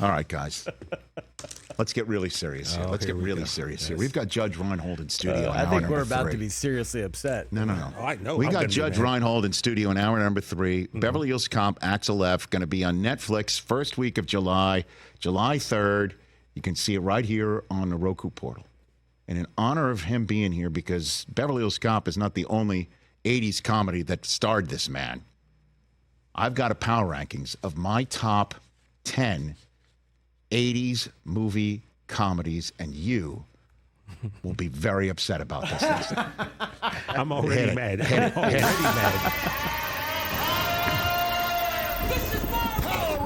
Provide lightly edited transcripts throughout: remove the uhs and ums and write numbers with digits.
All right, guys. Let's get really serious here. Let's get really serious here. We've got Judge Reinhold in studio. I think we're about to be seriously upset. No. Oh, I know. We got Judge Reinhold in studio in hour number 3. Beverly Hills Cop, Axel F. Going to be on Netflix first week of July, July 3rd. You can see it right here on the Roku portal. And in honor of him being here, because Beverly Hills Cop is not the only 80s comedy that starred this man, I've got a power rankings of my top 10 80s movie comedies, and you will be very upset about this list. I'm already mad. Power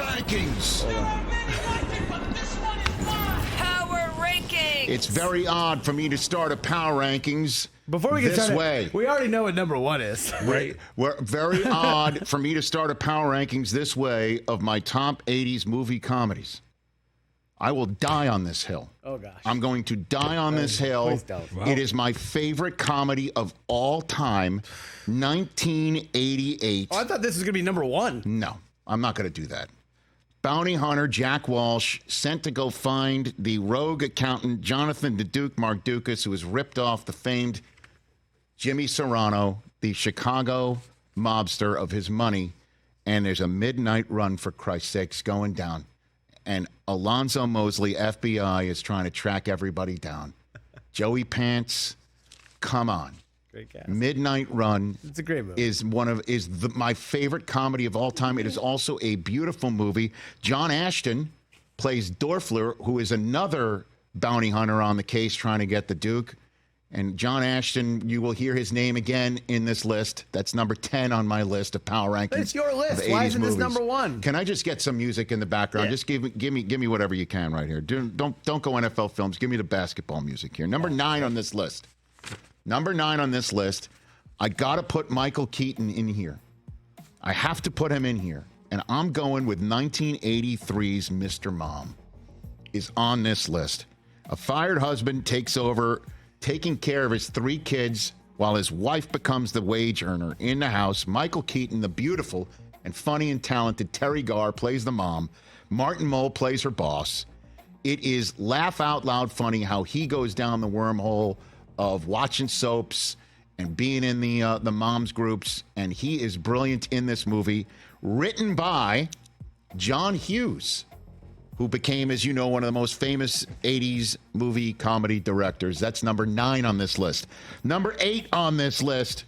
rankings. Power rankings. It's very odd for me to start a power rankings Before we get this started, way. we already know what number 1 is. Right. We're very odd for me to start a power rankings this way of my top 80s movie comedies. I will die on this hill. Oh, gosh. I'm going to die on this hill. Please don't. Wow. It is my favorite comedy of all time, 1988. Oh, I thought this was going to be number 1. No, I'm not going to do that. Bounty hunter Jack Walsh sent to go find the rogue accountant Jonathan the Duke Mark Dukas, who was ripped off the famed Jimmy Serrano, the Chicago mobster, of his money. And there's a midnight run, for Christ's sakes, going down. And Alonzo Mosley, FBI, is trying to track everybody down. Joey Pants, come on. Great cast. Midnight Run. It's a great movie. Is my favorite comedy of all time. It is also a beautiful movie. John Ashton plays Dorfler, who is another bounty hunter on the case trying to get the Duke. And John Ashton, you will hear his name again in this list. That's number 10 on my list of power rankings. It's your list. of 80s Why isn't this movies. number 1? Can I just get some music in the background? Yeah. Just give me whatever you can right here. Don't go NFL films. Give me the basketball music here. Number 9 on this list. Number 9 on this list. I got to put Michael Keaton in here. I have to put him in here. And I'm going with 1983's Mr. Mom is on this list. A fired husband takes over taking care of his 3 kids while his wife becomes the wage earner in the house. Michael Keaton, the beautiful and funny and talented Terry Garr, plays the mom. Martin Mull plays her boss. It is laugh out loud funny how he goes down the wormhole of watching soaps and being in the moms groups, and he is brilliant in this movie. Written by John Hughes, who became, as you know, one of the most famous 80s movie comedy directors. That's number 9 on this list. Number 8 on this list.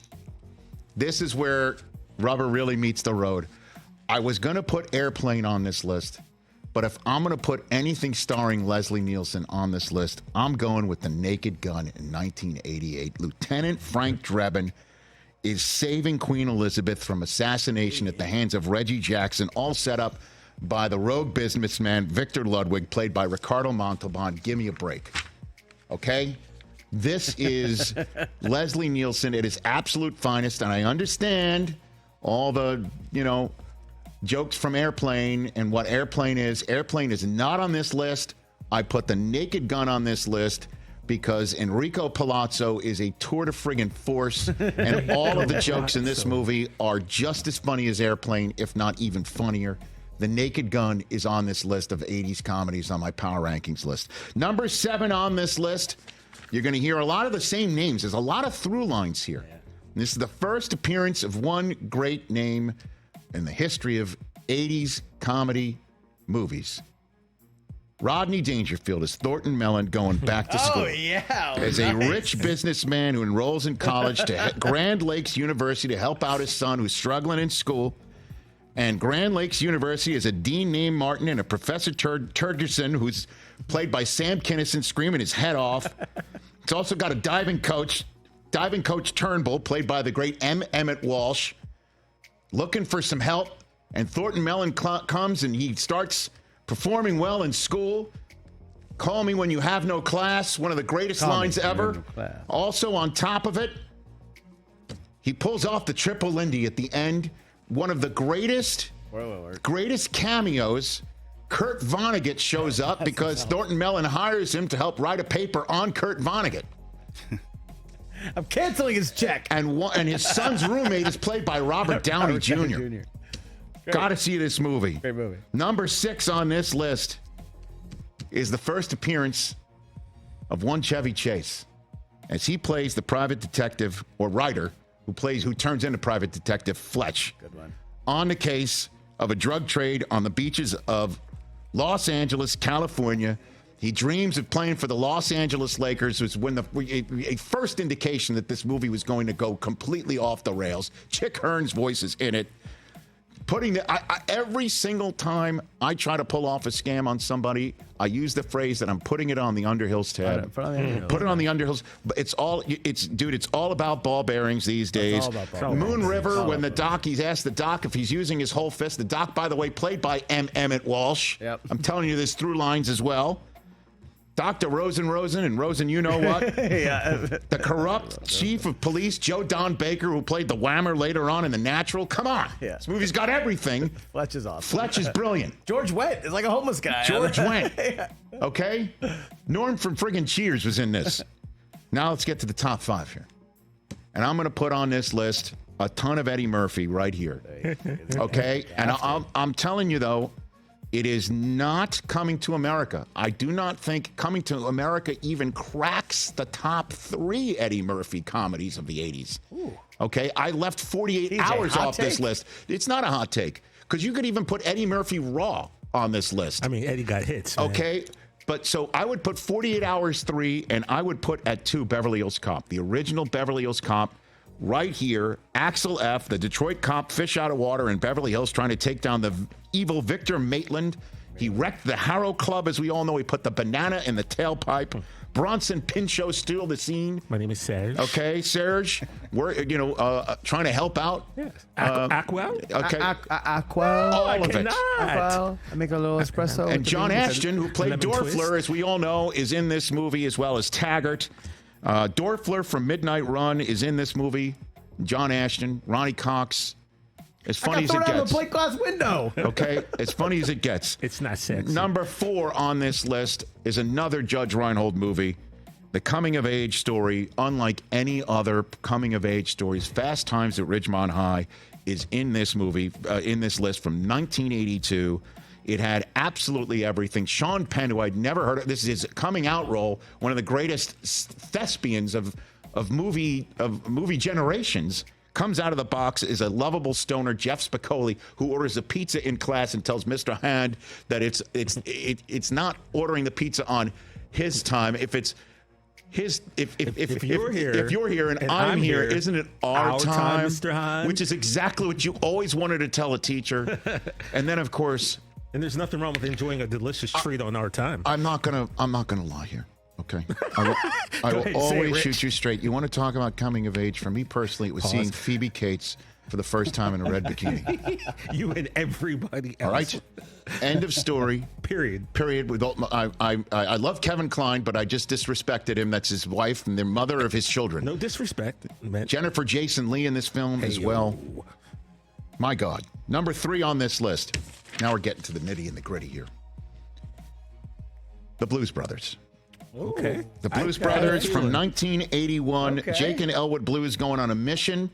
This is where rubber really meets the road. I was going to put Airplane on this list, but if I'm going to put anything starring Leslie Nielsen on this list, I'm going with The Naked Gun in 1988. Lieutenant Frank Drebin is saving Queen Elizabeth from assassination at the hands of Reggie Jackson, all set up by the rogue businessman Victor Ludwig, played by Ricardo Montalban. Give me a break. Okay? This is Leslie Nielsen at his absolute finest, and I understand all the, jokes from Airplane and what Airplane is. Airplane is not on this list. I put The Naked Gun on this list because Enrico Palazzo is a tour de friggin' force, and all of the jokes in this movie are just as funny as Airplane, if not even funnier. The Naked Gun is on this list of 80s comedies on my power rankings list. Number 7 on this list, you're going to hear a lot of the same names. There's a lot of through lines here. Yeah. This is the first appearance of one great name in the history of 80s comedy movies. Rodney Dangerfield is Thornton Mellon going back to school. Oh, yeah. As a rich businessman who enrolls in college to Grand Lakes University to help out his son who's struggling in school. And Grand Lakes University is a dean named Martin and a Professor Turgerson, who's played by Sam Kinison, screaming his head off. It's also got a diving coach Turnbull, played by the great M. Emmett Walsh, looking for some help. And Thornton Mellon comes and he starts performing well in school. Call me when you have no class. One of the greatest lines ever. Also on top of it, he pulls off the triple Lindy at the end. One of the greatest cameos. Kurt Vonnegut shows up because Thornton Mellon hires him to help write a paper on Kurt Vonnegut. I'm canceling his check. And his son's roommate is played by Robert Downey Jr. Got to see this movie. Great movie. Number 6 on this list. is the first appearance of one Chevy Chase, as he plays the private detective or writer who turns into private detective Fletch. Good one. On the case of a drug trade on the beaches of Los Angeles, California. He dreams of playing for the Los Angeles Lakers. It was when a first indication that this movie was going to go completely off the rails. Chick Hearn's voice is in it. Every single time I try to pull off a scam on somebody, I use the phrase that I'm putting it on the Underhills tab. Put it on the Underhills. But it's all about ball bearings these days. Moon River, when he's asked the doc if he's using his whole fist. The doc, by the way, played by Emmett Walsh. Yep. I'm telling you, there's through lines as well. Dr. Rosen, you know what? Yeah. The corrupt chief of police, Joe Don Baker, who played the Whammer later on in The Natural. Come on. Yeah. This movie's got everything. Fletch is awesome. Fletch is brilliant. George Wendt is like a homeless guy. George Wendt. Okay? Norm from friggin' Cheers was in this. Now let's get to the top 5 here. And I'm going to put on this list a ton of Eddie Murphy right here. Okay? And I'm telling you, though, it is not Coming to America. I do not think Coming to America even cracks the top 3 Eddie Murphy comedies of the 80s. Ooh. Okay? I left 48 hours off this list. It's not a hot take, because you could even put Eddie Murphy Raw on this list. I mean, Eddie got hits, man. Okay? But so I would put 48 Hours 3, and I would put at 2 Beverly Hills Cop, the original Beverly Hills Cop. Right here, Axel F., the Detroit cop, fish out of water in Beverly Hills, trying to take down the evil Victor Maitland. He wrecked the Harrow Club, as we all know. He put the banana in the tailpipe. Bronson Pinchot steal the scene. My name is Serge. Okay, Serge. We're trying to help out. Yes. Aqua. Okay. Aqua. All of it. I make a little espresso. And John Ashton, who played Lemon Dorfler, twist. as we all know, is in this movie, as well as Taggart. Dorfler from Midnight Run is in this movie. John Ashton, Ronnie Cox. As funny as it out of a gets. plate glass window. Okay, as funny as it gets. It's not sexy. Number 4 on this list is another Judge Reinhold movie. The coming-of-age story, unlike any other coming-of-age stories, Fast Times at Ridgemont High is in this movie, in this list from 1982. It had absolutely everything. Sean Penn, who I'd never heard of, this is his coming out role, one of the greatest thespians of movie generations, comes out of the box as a lovable stoner, Jeff Spicoli, who orders a pizza in class and tells Mr. Hand that it's not ordering the pizza on his time. If it's his, if you're here and I'm here, isn't it our time, Mr. Hand? Which is exactly what you always wanted to tell a teacher. And then, of course, and there's nothing wrong with enjoying a delicious treat on our time. I'm not gonna lie here. Okay, I will always shoot you straight. You want to talk about coming of age? For me personally, it was seeing Phoebe Cates for the first time in a red bikini. You and everybody else. All right. End of story. Period. With all, I love Kevin Kline, but I just disrespected him. That's his wife and the mother of his children. No disrespect, man. Jennifer Jason Leigh in this film as well. My God. Number 3 on this list. Now we're getting to the nitty and the gritty here. The Blues Brothers. Okay. The Blues Brothers from 1981. Okay. Jake and Elwood Blues going on a mission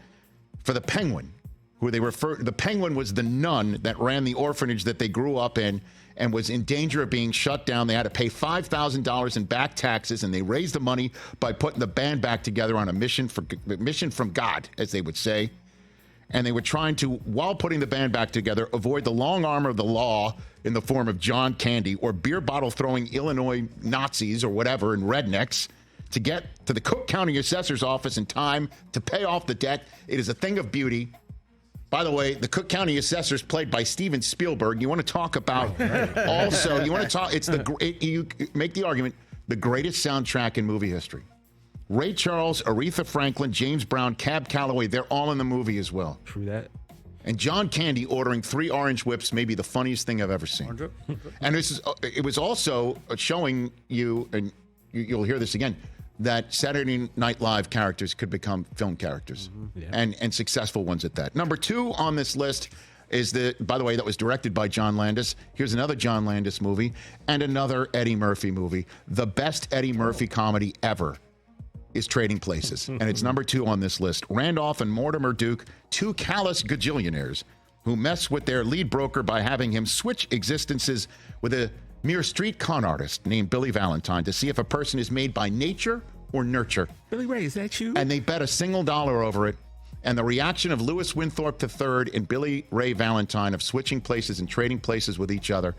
for the Penguin, who the Penguin was the nun that ran the orphanage that they grew up in and was in danger of being shut down. They had to pay $5,000 in back taxes, and they raised the money by putting the band back together on a mission from God, as they would say. And they were trying to, while putting the band back together, avoid the long arm of the law in the form of John Candy or beer bottle throwing Illinois Nazis or whatever and rednecks to get to the Cook County Assessor's office in time to pay off the debt. It is a thing of beauty. By the way, the Cook County Assessor is played by Steven Spielberg. You want to talk about also, you want to talk, you make the argument, the greatest soundtrack in movie history. Ray Charles, Aretha Franklin, James Brown, Cab Calloway, they're all in the movie as well. True that. And John Candy ordering 3 orange whips may be the funniest thing I've ever seen. And it was also showing you, and you'll hear this again, that Saturday Night Live characters could become film characters, and successful ones at that. Number 2 on this list is by the way, that was directed by John Landis. Here's another John Landis movie and another Eddie Murphy movie. The best Eddie Murphy comedy ever is Trading Places, and it's number 2 on this list. Randolph and Mortimer Duke, 2 callous gajillionaires who mess with their lead broker by having him switch existences with a mere street con artist named Billy Valentine to see if a person is made by nature or nurture. Billy Ray, is that you? And they bet a single dollar over it. And the reaction of Louis Winthorpe III and Billy Ray Valentine of switching places and trading places with each other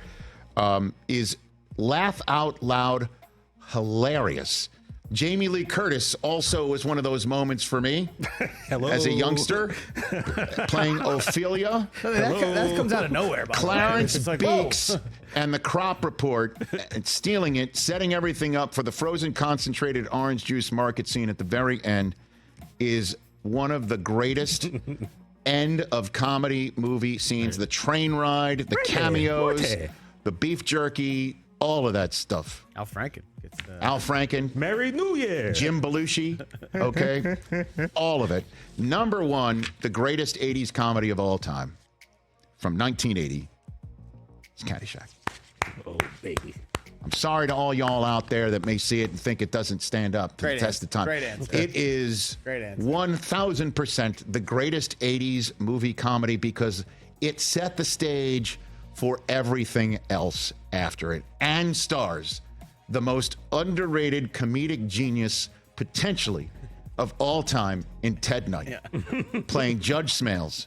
is laugh out loud hilarious. Jamie Lee Curtis also was one of those moments for me Hello. as a youngster playing Ophelia. That comes out of nowhere. By Clarence the way. It's like, Beeks and the Crop Report and stealing it, setting everything up for the frozen concentrated orange juice market scene at the very end is one of the greatest end of comedy movie scenes. The train ride, the cameos, the beef jerky, all of that stuff. Al Franken gets the... Al Franken. Merry New Year. Jim Belushi, okay? All of it. Number one, the greatest 80s comedy of all time from 1980 is Caddyshack. Oh, baby. I'm sorry to all y'all out there that may see it and think it doesn't stand up to the test of time. Great answer. It is Great answer. 1,000% the greatest 80s movie comedy because it set the stage for everything else after it and stars the most underrated comedic genius potentially of all time in Ted Knight, playing Judge Smales,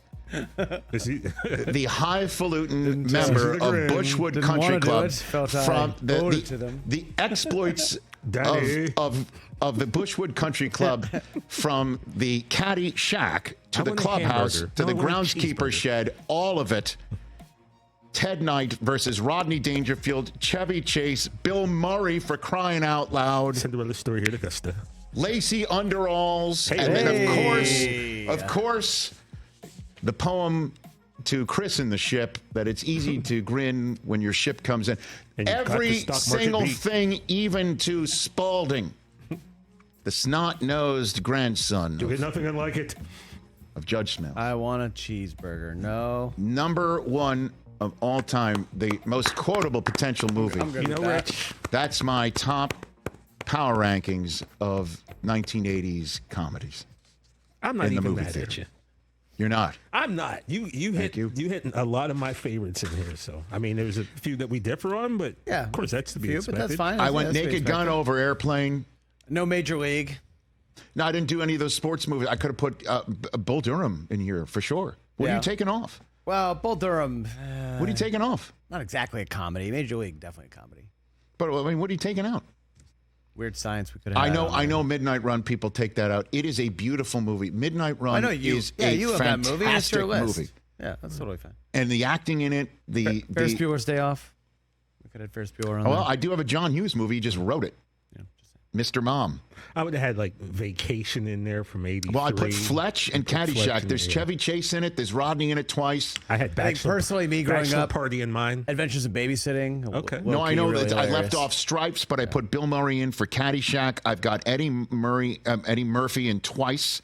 Is he? the highfalutin member of Bushwood Didn't Country wanna do Club it, felt I from owed it to them. the exploits Daddy. of the Bushwood Country Club from the caddy shack to I the want a clubhouse hamburger. to No, the I want a groundskeeper cheeseburger. shed, all of it. Ted Knight versus Rodney Dangerfield, Chevy Chase, Bill Murray for crying out loud, Cinderella story here to Augusta. Lacy Underalls, Hey, and then hey. of course, the poem to christen the ship that it's easy to grin when your ship comes in. And you got the Every stock market single beat. thing, even to Spalding, the snot-nosed grandson There's nothing unlike it. of Judge Smales. I want a cheeseburger. No. Number one of all time, the most quotable potential movie. I'm good You with know, that. Rich, That's my top power rankings of 1980s comedies. I'm not In the even movie mad theater. at you. You're not. I'm not. You hit you. hit a lot of my favorites in here. So I mean, there's a few that we differ on, but Yeah. of course that's to be Few, expected. but that's fine. I went That's to be Naked Gun expected. over Airplane. No Major League. No, I didn't do any of those sports movies. I could have put Bull Durham in here for sure. What are Yeah. you taking off? Well, Bull Durham, What are you taking off? not exactly a comedy. Major League, definitely a comedy. But I mean, what are you taking out? Weird Science, we could have. I know. Midnight Run. People take that out. It is a beautiful movie. Midnight Run I know you. is Yeah, a you have that movie. It's your fantastic list. movie, Yeah, that's totally fine. and the acting in it. Ferris Bueller's Day Off. We could have Ferris Bueller on Well, there. I do have a John Hughes movie. He just wrote it. Yeah, just saying. Mr. Mom. I would have had like Vacation in there from '83. Well, I put Fletch and Fletch Caddyshack. in There's there. Chevy Chase in it. There's Rodney in it twice. I had I think personally, me growing Bachelor up, Party in mind. Adventures in Babysitting. Okay. No, I know really that I left hilarious. off Stripes, but I put Bill Murray in for Caddyshack. I've got Eddie Murphy in twice.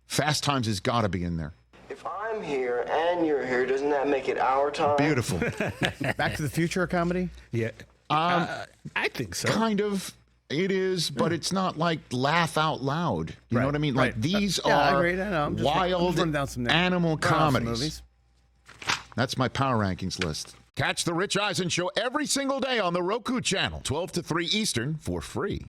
Fast Times has got to be in there. If I'm here and you're here, doesn't that make it our time? Beautiful. Back to the Future, a comedy. Yeah. I think so. Kind of. It is, but it's not like laugh out loud. You know what I mean? Like right. these Yeah, I are agree. I know. I'm just wild running down some names. animal Running down some comedies. movies. That's my power rankings list. Catch the Rich Eisen Show every single day on the Roku channel, 12 to 3 Eastern, for free.